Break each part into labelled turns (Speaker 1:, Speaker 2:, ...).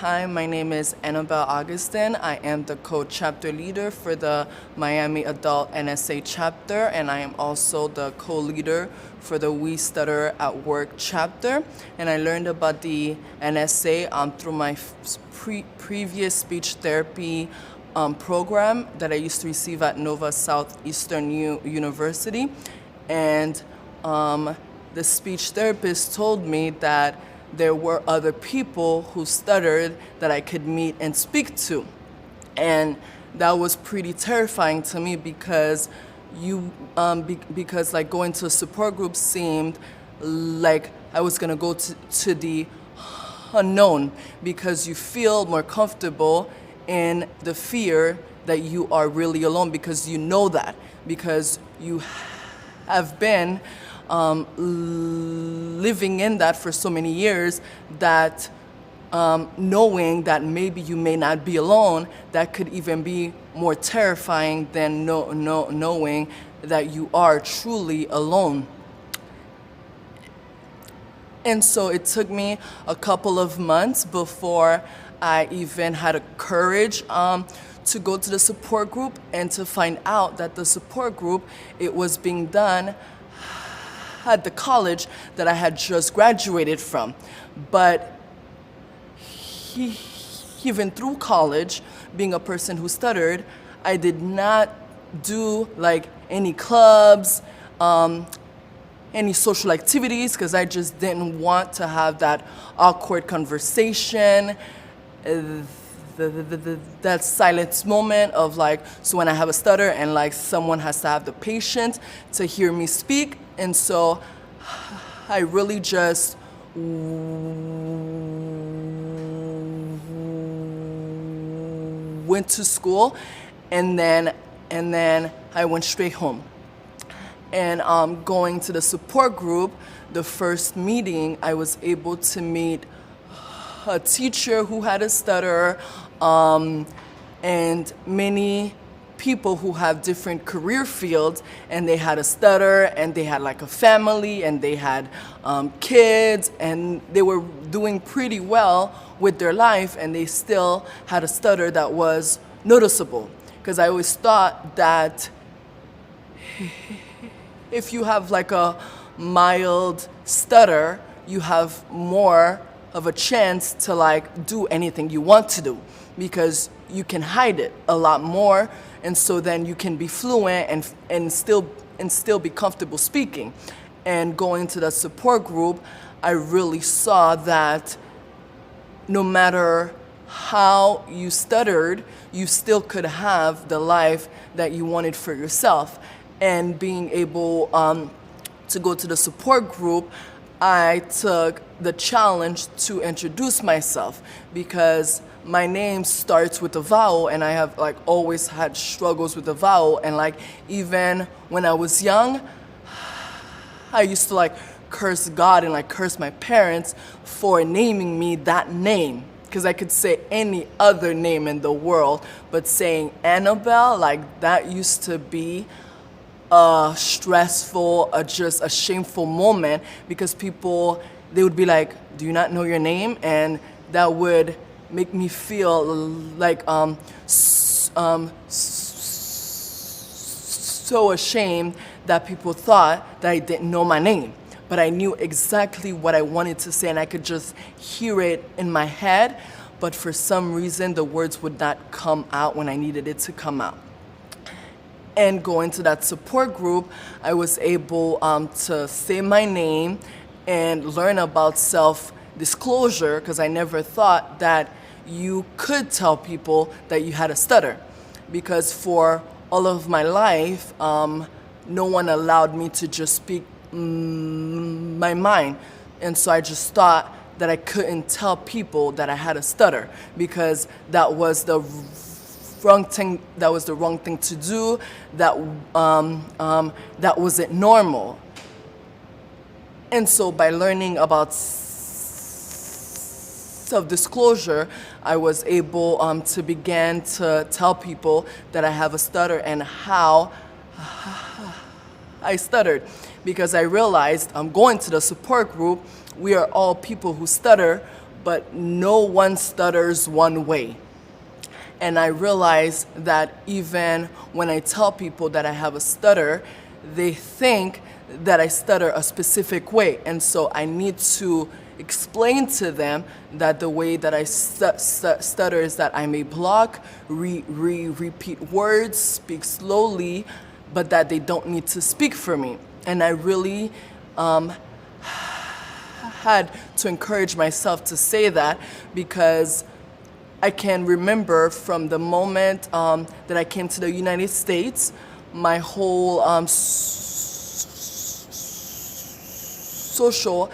Speaker 1: Hi, my name is Anabel Augustin. I am the co-chapter leader for the Miami Adult NSA Chapter, and I am also the co-leader for the WeStutter Work Chapter. And I learned about the NSA through my previous speech therapy program that I used to receive at Nova Southeastern University. And the speech therapist told me that there were other people who stuttered that I could meet and speak to. And that was pretty terrifying to me because because going to a support group seemed like I was gonna go to the unknown, because you feel more comfortable in the fear that you are really alone, because you know that, because you have been living in that for so many years, that knowing that maybe you may not be alone, that could even be more terrifying than knowing that you are truly alone. And so it took me a couple of months before I even had a courage to go to the support group and to find out that the support group, it was being done at the college that I had just graduated from. But even through college, being a person who stuttered, I did not do any clubs, any social activities, because I just didn't want to have that awkward conversation, that silence moment of so when I have a stutter and someone has to have the patience to hear me speak. And so I really just went to school, and then I went straight home. And going to the support group, the first meeting, I was able to meet a teacher who had a stutter, and many people who have different career fields, and they had a stutter, and they had a family, and they had kids, and they were doing pretty well with their life, and they still had a stutter that was noticeable. Because I always thought that if you have a mild stutter, you have more of a chance to do anything you want to do, because you can hide it a lot more, and so then you can be fluent and still be comfortable speaking. And going to the support group, I really saw that no matter how you stuttered, you still could have the life that you wanted for yourself. And being able to go to the support group, I took the challenge to introduce myself, because my name starts with a vowel, and I have always had struggles with the vowel. And even when I was young, I used to curse God and curse my parents for naming me that name, because I could say any other name in the world, but saying Anabel, that used to be a stressful, just a shameful moment, because people, they would be like, do you not know your name? And that would make me feel so ashamed that people thought that I didn't know my name. But I knew exactly what I wanted to say, and I could just hear it in my head, but for some reason the words would not come out when I needed it to come out. And going to that support group, I was able to say my name and learn about self-disclosure, because I never thought that you could tell people that you had a stutter. Because for all of my life, no one allowed me to just speak my mind. And so I just thought that I couldn't tell people that I had a stutter, because that was the wrong thing to do, that wasn't normal. And so by learning about self-disclosure, I was able to begin to tell people that I have a stutter and how I stuttered, because I realized going to the support group, we are all people who stutter, but no one stutters one way. And I realize that even when I tell people that I have a stutter, they think that I stutter a specific way. And so I need to explain to them that the way that I stutter is that I may block, repeat words, speak slowly, but that they don't need to speak for me. And I really had to encourage myself to say that, because I can remember from the moment that I came to the United States, my whole social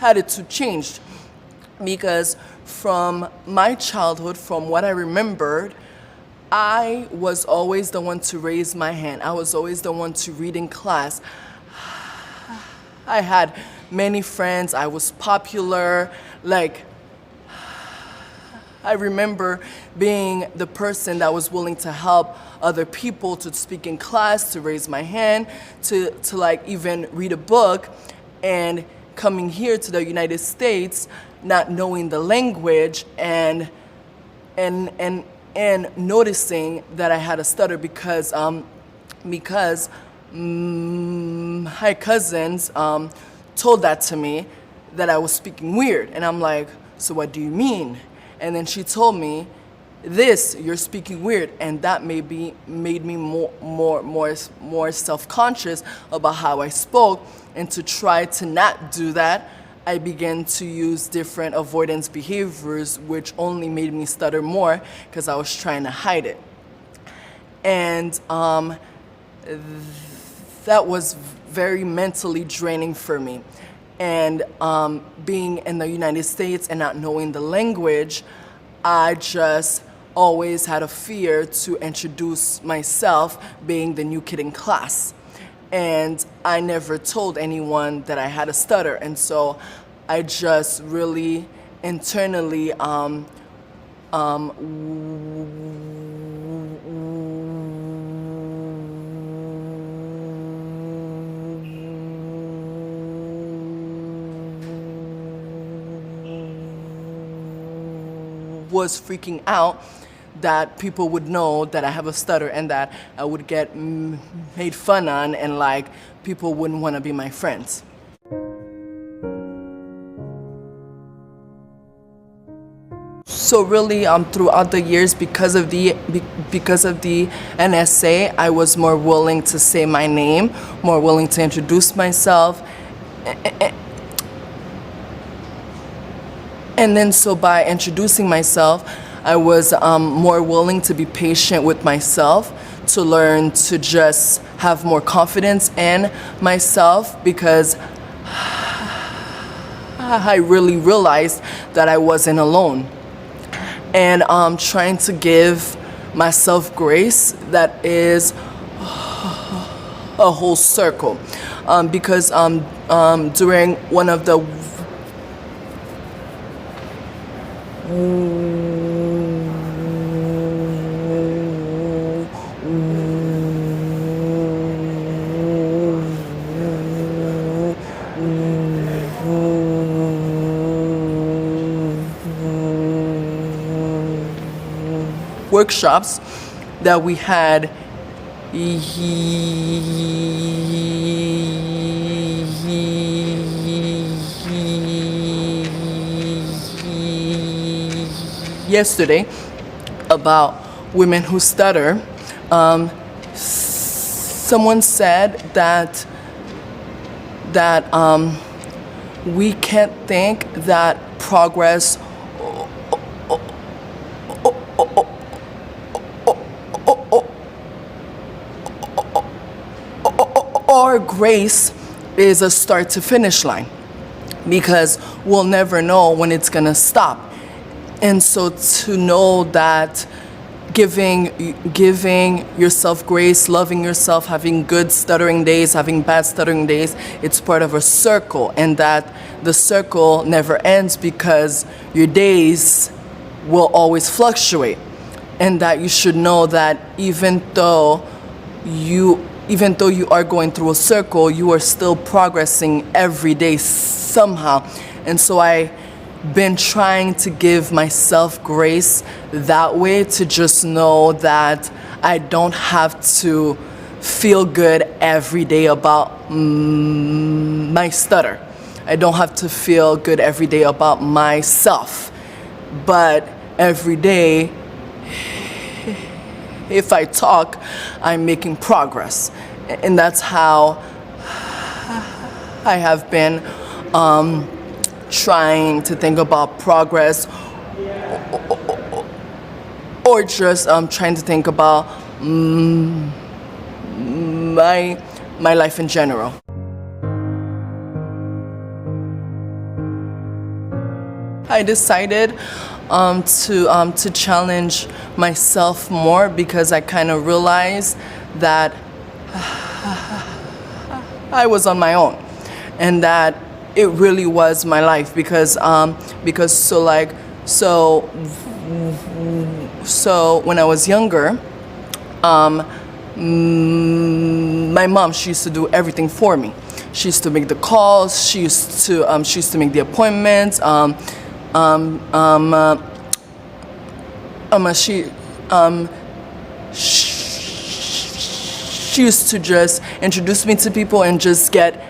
Speaker 1: attitude changed, because from my childhood, from what I remembered, I was always the one to raise my hand. I was always the one to read in class. I had many friends. I was popular. Like, I remember being the person that was willing to help other people, to speak in class, to raise my hand, to like even read a book. And coming here to the United States, not knowing the language and noticing that I had a stutter because my cousins told that to me, that I was speaking weird. And I'm like, so what do you mean? And then she told me, you're speaking weird. And that made me more self-conscious about how I spoke. And to try to not do that, I began to use different avoidance behaviors, which only made me stutter more because I was trying to hide it. And that was very mentally draining for me. And being in the United States and not knowing the language, I just always had a fear to introduce myself, being the new kid in class. And I never told anyone that I had a stutter. And so I just really internally was freaking out that people would know that I have a stutter and that I would get made fun on, and like people wouldn't want to be my friends. So really, throughout the years, because of the NSA, I was more willing to say my name, more willing to introduce myself. And then so by introducing myself, I was more willing to be patient with myself, to learn to just have more confidence in myself, because I really realized that I wasn't alone. And trying to give myself grace that is a whole circle. Because during one of the workshops that we had yesterday about women who stutter, someone said that we can't think that progress or grace is a start to finish line, because we'll never know when it's gonna stop. And so to know that giving yourself grace, loving yourself, having good stuttering days, having bad stuttering days, it's part of a circle, and that the circle never ends because your days will always fluctuate. And that you should know that even though you are going through a circle, you are still progressing every day somehow. And so I been trying to give myself grace that way, to just know that I don't have to feel good every day about my stutter. I don't have to feel good every day about myself. But every day, if I talk, I'm making progress. And that's how I have been trying to think about progress, or just trying to think about my life in general. I decided to challenge myself more, because I kind of realized that I was on my own, and that it really was my life, because when I was younger, my mom, she used to do everything for me. She used to make the calls. She used to make the appointments. She used to just introduce me to people and just get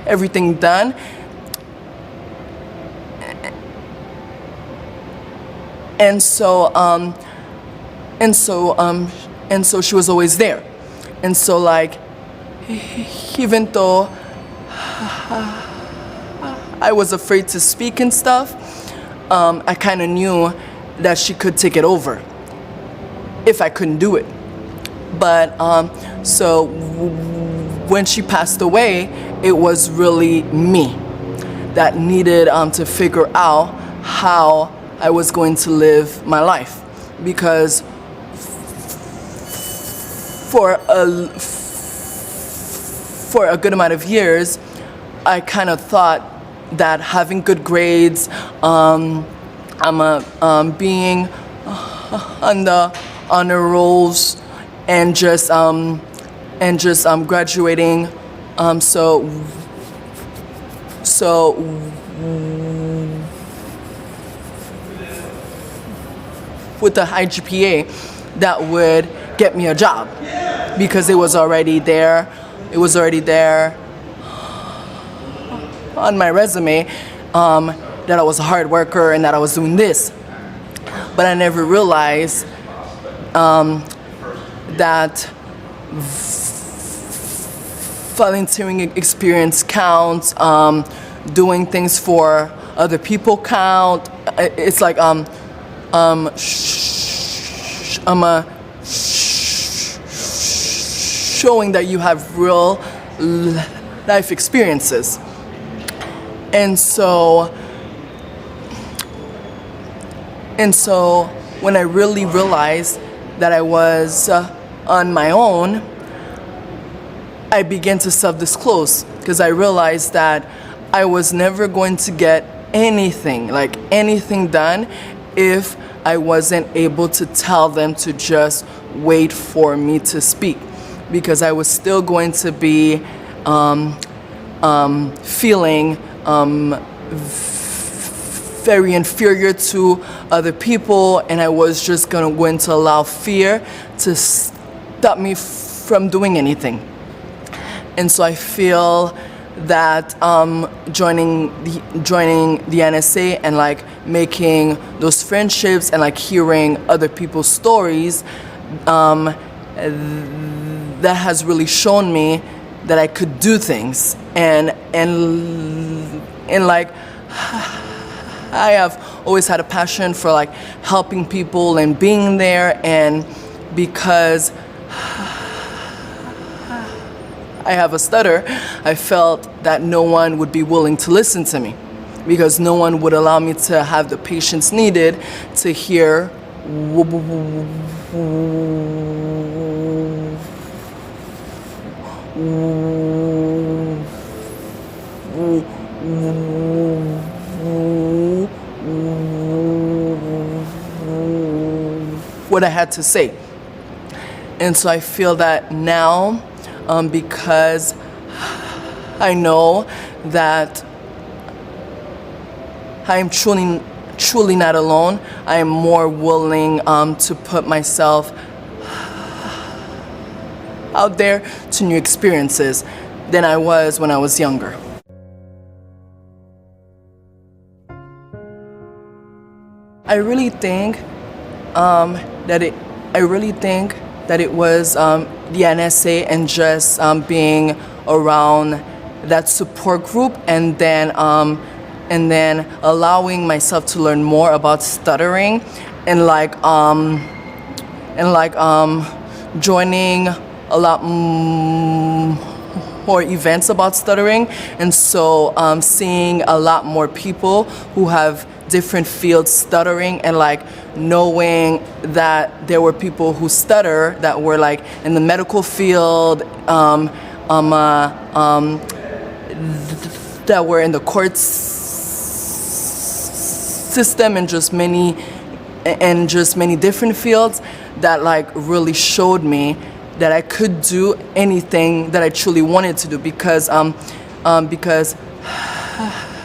Speaker 1: everything done. And so she was always there. And so, like, even though I was afraid to speak and stuff, I kind of knew that she could take it over if I couldn't do it. But so when she passed away, it was really me that needed to figure out how I was going to live my life, because for a good amount of years, I kind of thought that having good grades, being on the honor rolls, and just graduating, with a high GPA, that would get me a job, because it was already there. It was already there on my resume, that I was a hard worker and that I was doing this. But I never realized that volunteering experience counts, doing things for other people count. It's like showing that you have real life experiences. And so when I really realized that I was on my own, I began to self-disclose, because I realized that I was never going to get anything done if I wasn't able to tell them to just wait for me to speak, because I was still going to be feeling very inferior to other people, and I was just going to allow fear to stop me from doing anything. And so I feel that joining the NSA and like making those friendships and like hearing other people's stories, that has really shown me that I could do things, and like I have always had a passion for like helping people and being there, and because I have a stutter, I felt that no one would be willing to listen to me, because no one would allow me to have the patience needed to hear what I had to say. And so I feel that now, because I know that I am truly not alone. I am more willing to put myself out there to new experiences than I was when I was younger. I really think that it was the NSA and just being around that support group, and then allowing myself to learn more about stuttering, and joining a lot more events about stuttering, and so seeing a lot more people who have different fields stuttering, and like knowing that there were people who stutter that were like in the medical field, that were in the courts system, and just many different fields, that like really showed me that I could do anything that I truly wanted to do, because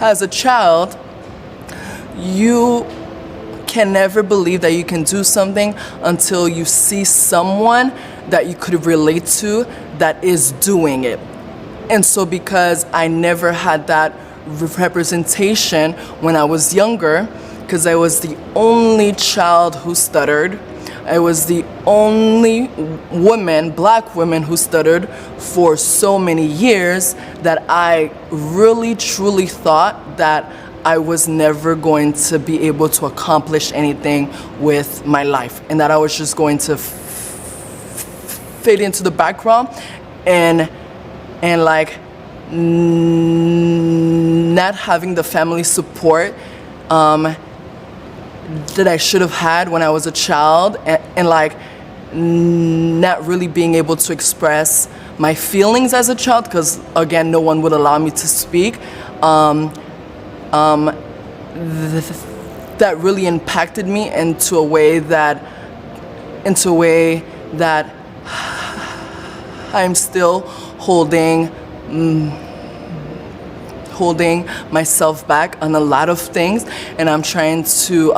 Speaker 1: as a child, you can never believe that you can do something until you see someone that you could relate to that is doing it. And so because I never had that representation when I was younger, because I was the only child who stuttered, I was the only black woman who stuttered for so many years, that I really truly thought that I was never going to be able to accomplish anything with my life, and that I was just going to fade into the background, and like not having the family support that I should have had when I was a child, and like not really being able to express my feelings as a child, because again, no one would allow me to speak. That really impacted me into a way that I'm still holding myself back on a lot of things, and I'm trying to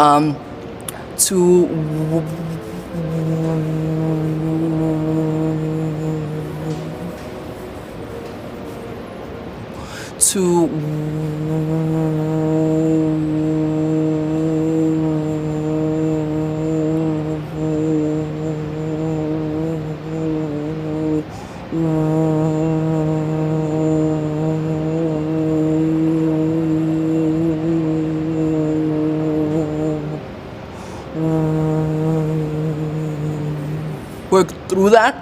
Speaker 1: work through that,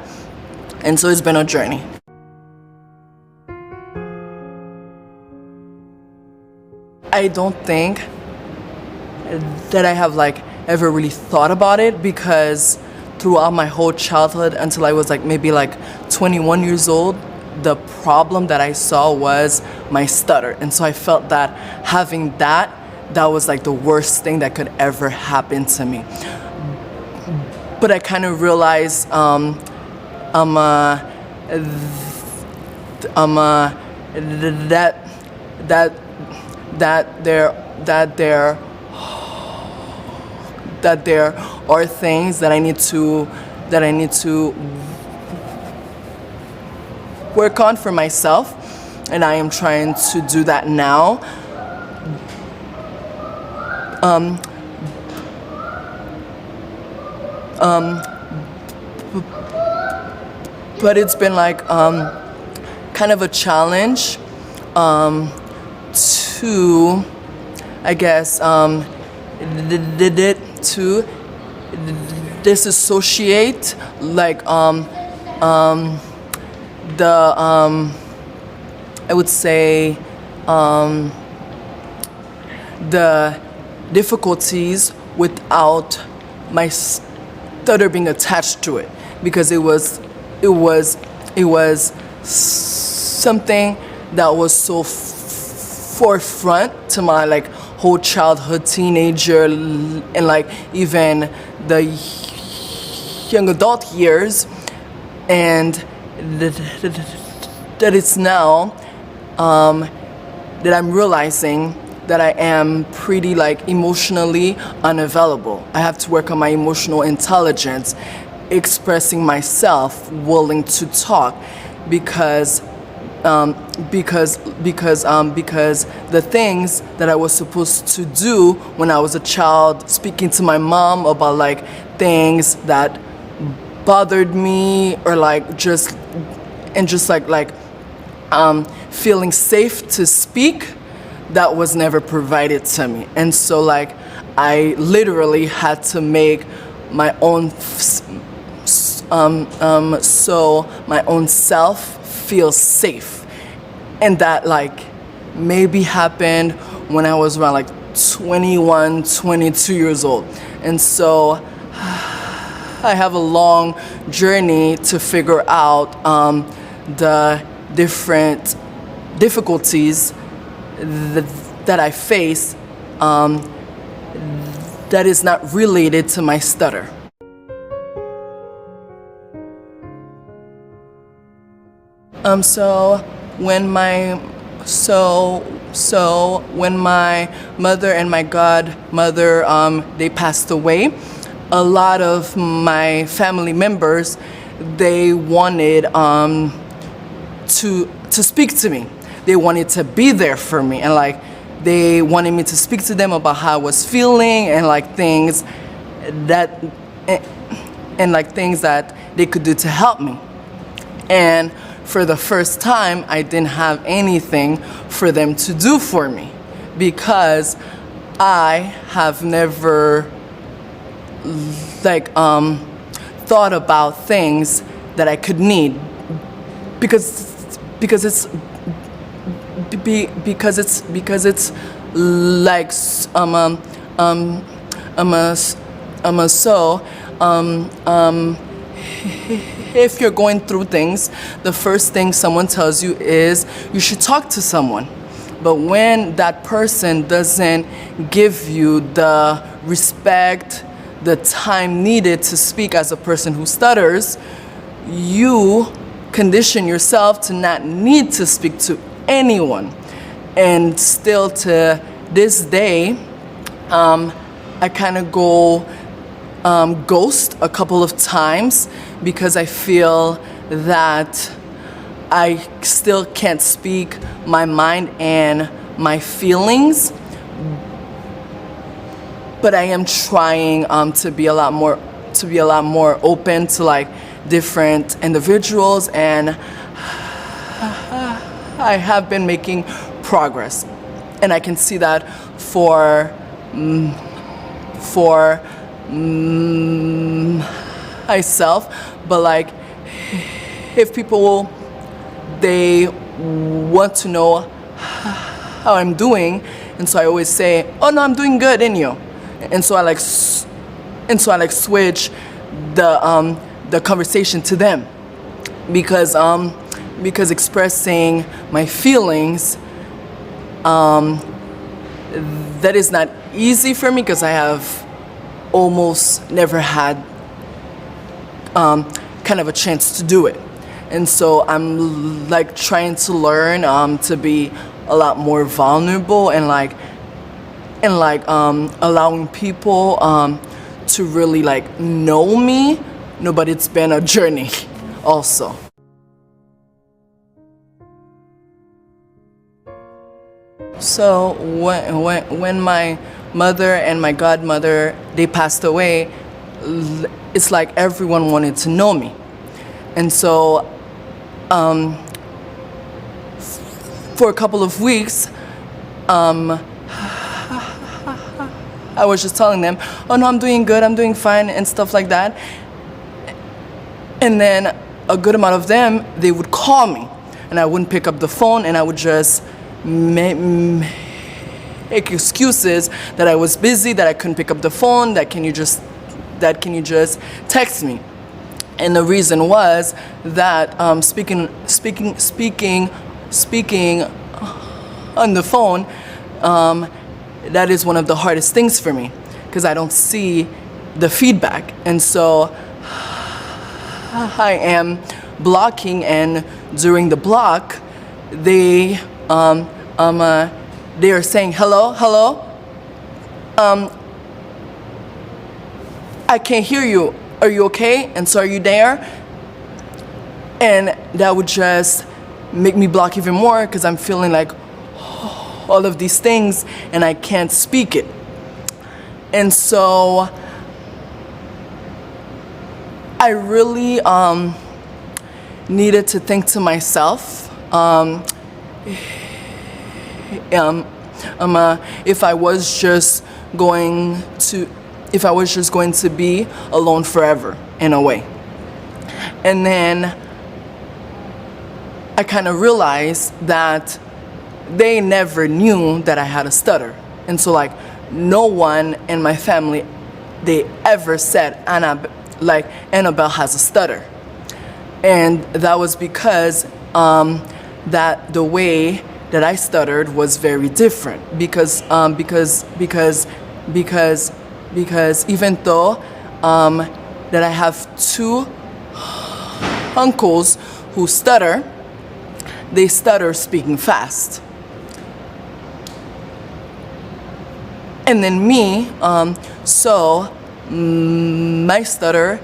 Speaker 1: and so it's been a journey. I don't think that I have like ever really thought about it, because throughout my whole childhood until I was like maybe like 21 years old, the problem that I saw was my stutter, and so I felt that having that was like the worst thing that could ever happen to me. But I kind of realized that there are things that I need to work on for myself, and I am trying to do that now. But it's been like kind of a challenge to, I guess, to disassociate like I would say the difficulties without my stutter being attached to it, because it was something that was so forefront to my like whole childhood, teenager, and like even the young adult years, and that it's now that I'm realizing that I am pretty like emotionally unavailable. I have to work on my emotional intelligence, expressing myself, willing to talk, because the things that I was supposed to do when I was a child, speaking to my mom about like things that bothered me, or like just feeling safe to speak, that was never provided to me. And so like I literally had to make my own so my own self feel safe. And that like maybe happened when I was around like 21, 22 years old. And so I have a long journey to figure out the different difficulties that I face that is not related to my stutter. So when my mother and my godmother they passed away, a lot of my family members, they wanted to speak to me. They wanted to be there for me, and like they wanted me to speak to them about how I was feeling, and like things that they could do to help me. And for the first time, I didn't have anything for them to do for me, because I have never thought about things that I could need, because it's like if you're going through things, the first thing someone tells you is you should talk to someone. But when that person doesn't give you the respect, the time needed to speak as a person who stutters, you condition yourself to not need to speak to anyone. And still to this day, I kind of go ghost a couple of times, because I feel that I still can't speak my mind and my feelings. But I am trying to be a lot more open to like different individuals, and I have been making progress, and I can see that for myself. But like, if people they want to know how I'm doing, and so I always say, "Oh no, I'm doing good," in you. And so I switch the conversation to them, because expressing my feelings, that is not easy for me, because I have almost never had kind of a chance to do it. And so I'm like trying to learn to be a lot more vulnerable, and allowing people to really like know me. No, but it's been a journey also. So when my mother and my godmother, they passed away, it's like everyone wanted to know me. And so for a couple of weeks, I was just telling them, "Oh no, I'm doing good, I'm doing fine," and stuff like that. And then a good amount of them, they would call me, and I wouldn't pick up the phone, and I would just make excuses that I was busy, that I couldn't pick up the phone, that can you just text me. And the reason was that speaking on the phone, that is one of the hardest things for me, because I don't see the feedback. And so I am blocking, and during the block, they they are saying, hello, hello, I can't hear you. Are you okay? And so are you there? And that would just make me block even more because I'm feeling like all of these things and I can't speak it. And so I really needed to think to myself, if I was just going to be alone forever in a way. And then I kind of realized that they never knew that I had a stutter. And so like no one in my family, they ever said Anabel has a stutter. And that was because that the way that I stuttered was very different because even though that I have two uncles who stutter, they stutter speaking fast. And then me, my stutter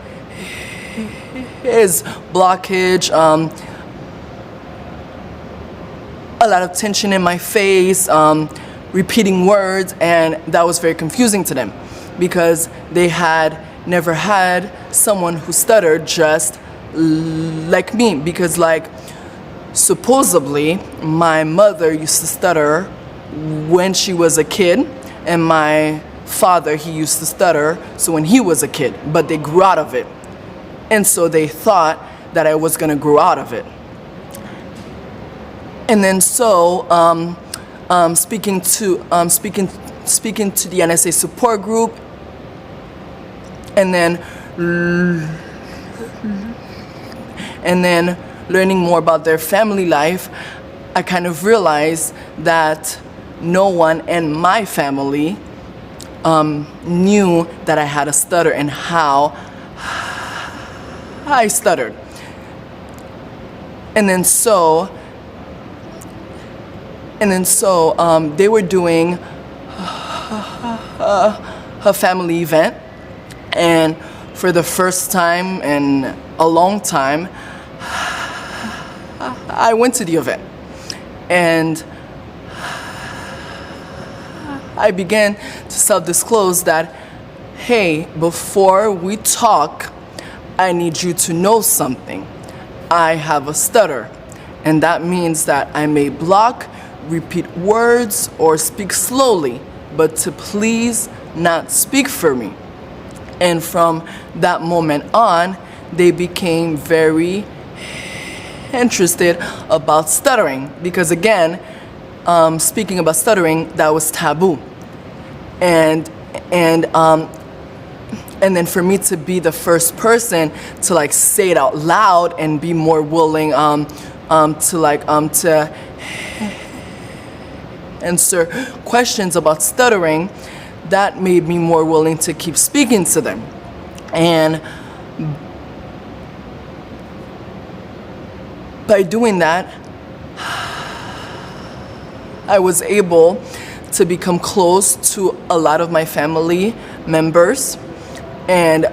Speaker 1: is blockage, a lot of tension in my face, repeating words, and that was very confusing to them because they had never had someone who stuttered just like me. Because like supposedly my mother used to stutter when she was a kid, and my father, he used to stutter so when he was a kid, but they grew out of it. And so they thought that I was gonna grow out of it. And then so speaking to the NSA support group, and then learning more about their family life, I kind of realized that no one in my family knew that I had a stutter and how I stuttered. And then so they were doing a family event, and for the first time in a long time, I went to the event, and I began to self-disclose that, hey, before we talk, I need you to know something. I have a stutter, and that means that I may block, repeat words, or speak slowly, but to please not speak for me. And from that moment on, they became very interested about stuttering because, again, speaking about stuttering, that was taboo. And then for me to be the first person to like say it out loud and be more willing to answer questions about stuttering, that made me more willing to keep speaking to them. And by doing that, I was able to become close to a lot of my family members, and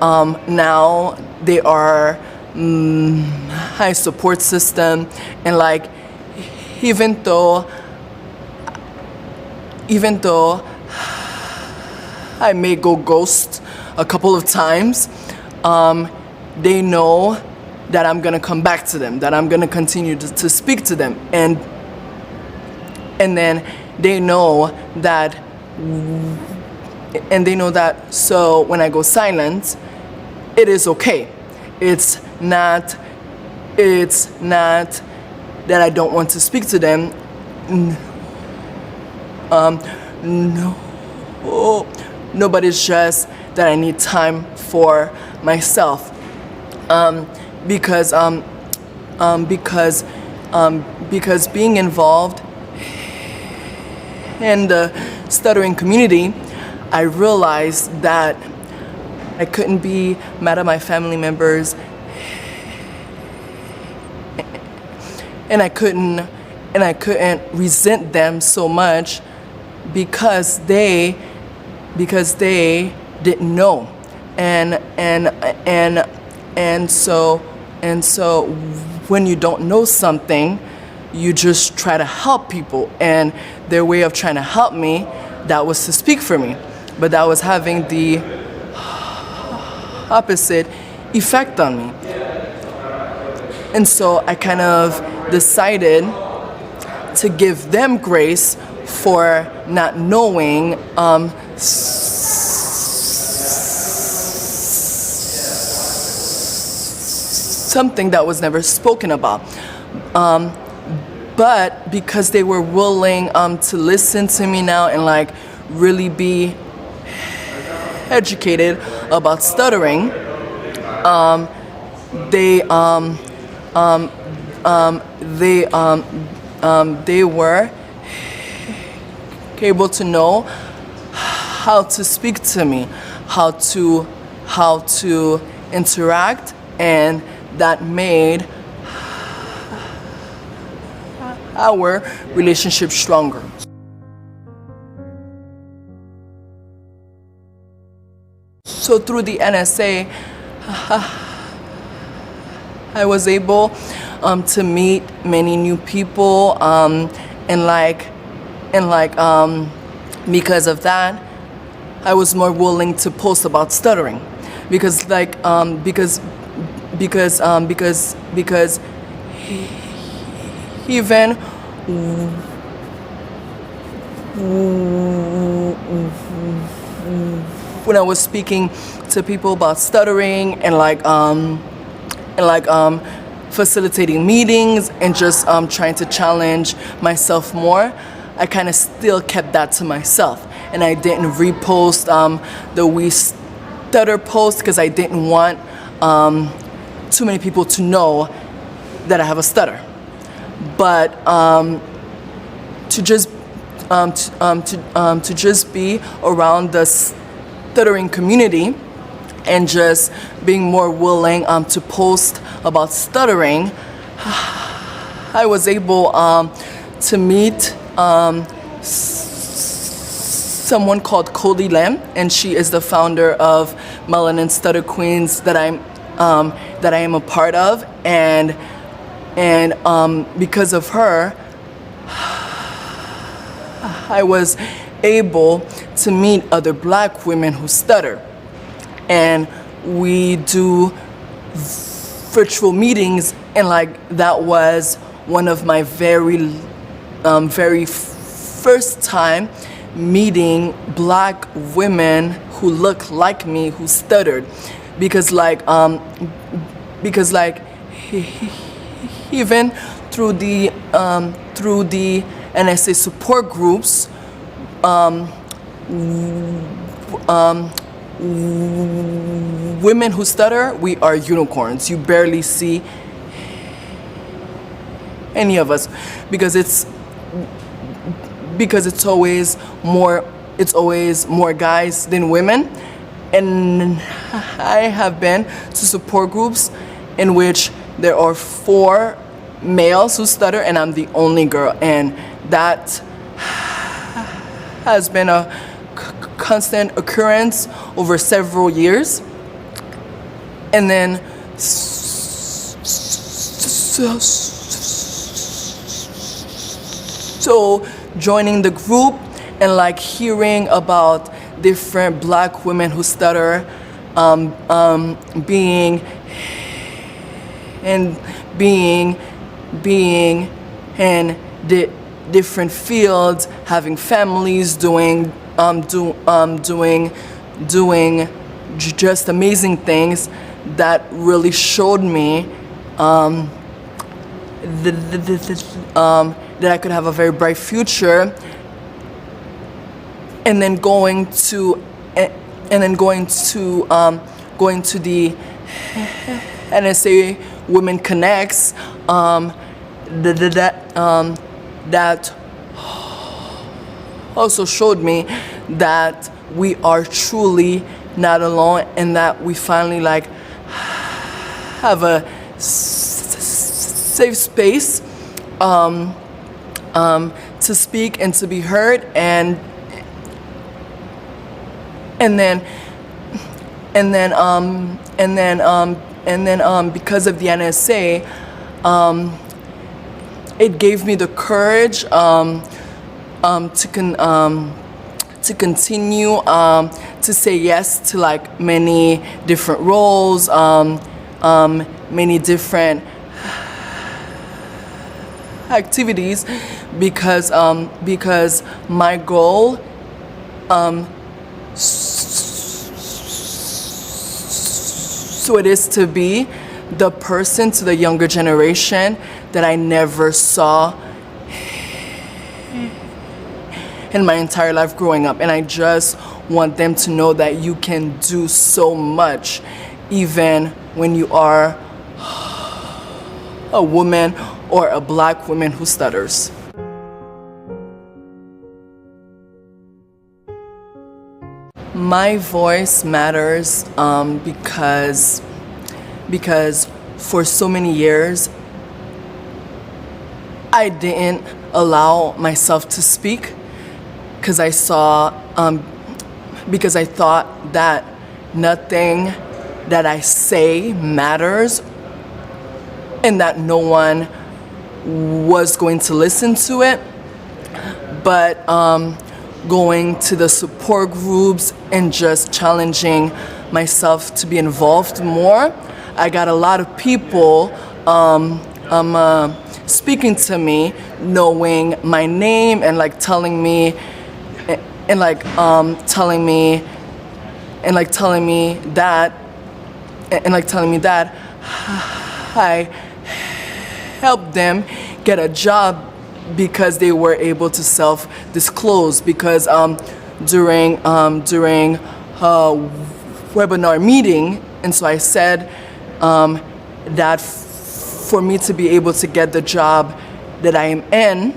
Speaker 1: now they are my support system. And like even though I may go ghost a couple of times, they know that I'm gonna come back to them, that I'm gonna continue to speak to them, and then they know that, so when I go silent, it is okay. It's not that I don't want to speak to them. No, but it's just that I need time for myself. Because being involved in the stuttering community, I realized that I couldn't be mad at my family members, and I couldn't resent them so much because they didn't know, and so when you don't know something, you just try to help people, and their way of trying to help me, that was to speak for me, but that was having the opposite effect on me. And so I kind of decided to give them grace for not knowing something that was never spoken about. But because they were willing to listen to me now and like really be educated about stuttering, they were able to know how to speak to me, how to interact, and that made our relationship stronger. So through the NSA, I was able to meet many new people, and because of that, I was more willing to post about stuttering, because even when I was speaking to people about stuttering and facilitating meetings and just trying to challenge myself more, I kind of still kept that to myself, and I didn't repost the WeStutter post because I didn't want too many people to know that I have a stutter. But to just be around the stuttering community and just being more willing to post about stuttering, I was able to meet someone called Cody Lam, and she is the founder of Melanin Stutter Queens that I am a part of, and because of her, I was able to meet other Black women who stutter, and we do virtual meetings, and that was one of my very first time meeting Black women who look like me who stuttered, because even through the NSA support groups, women who stutter, we are unicorns. You barely see any of us, because it's always more guys than women. And I have been to support groups in which there are 4 males who stutter, and I'm the only girl, and that has been a constant occurrence over several years. And then so joining the group and hearing about different Black women who stutter, being in different fields, having families, doing just amazing things, that really showed me that I could have a very bright future. And then going to the NSA Women Connects, that also showed me that we are truly not alone, and that we finally have a safe space to speak and to be heard, and and then because of the NSA, it gave me the courage to continue to say yes to like many different roles, many different activities, because my goal so it is to be the person to the younger generation that I never saw in my entire life growing up. And I just want them to know that you can do so much even when you are a woman or a black woman who stutters. My voice matters because for so many years I didn't allow myself to speak because I thought that nothing that I say matters and that no one was going to listen to it. But going to the support groups and just challenging myself to be involved more, I got a lot of people speaking to me, knowing my name and like telling me that I helped them get a job because they were able to self-disclose. Because during webinar meeting, and so I said that for me to be able to get the job that I am in,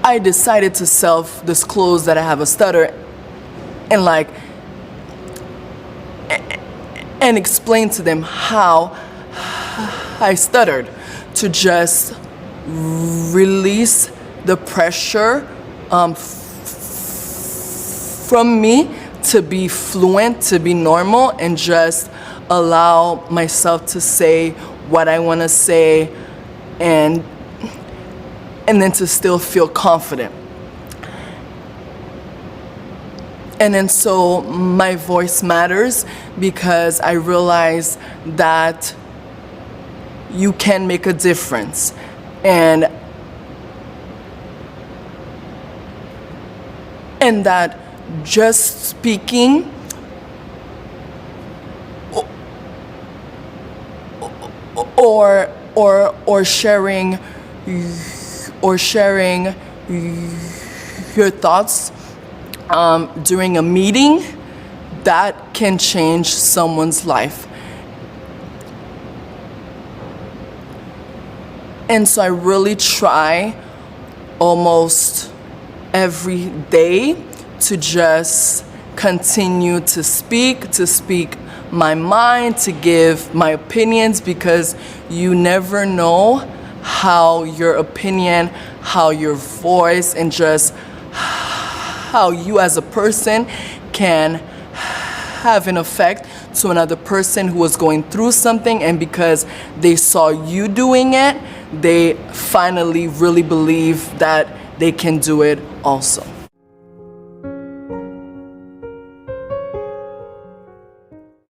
Speaker 1: I decided to self-disclose that I have a stutter and explain to them how I stuttered, to just release the pressure from me to be fluent, to be normal, and just allow myself to say what I want to say and then to still feel confident. And then so my voice matters because I realize that you can make a difference. And that just speaking or sharing your thoughts during a meeting, that can change someone's life. And so I really try almost every day to just continue to speak my mind, to give my opinions, because you never know how your opinion, how your voice, and just how you as a person can have an effect to another person who was going through something, and because they saw you doing it, they finally really believe that they can do it also.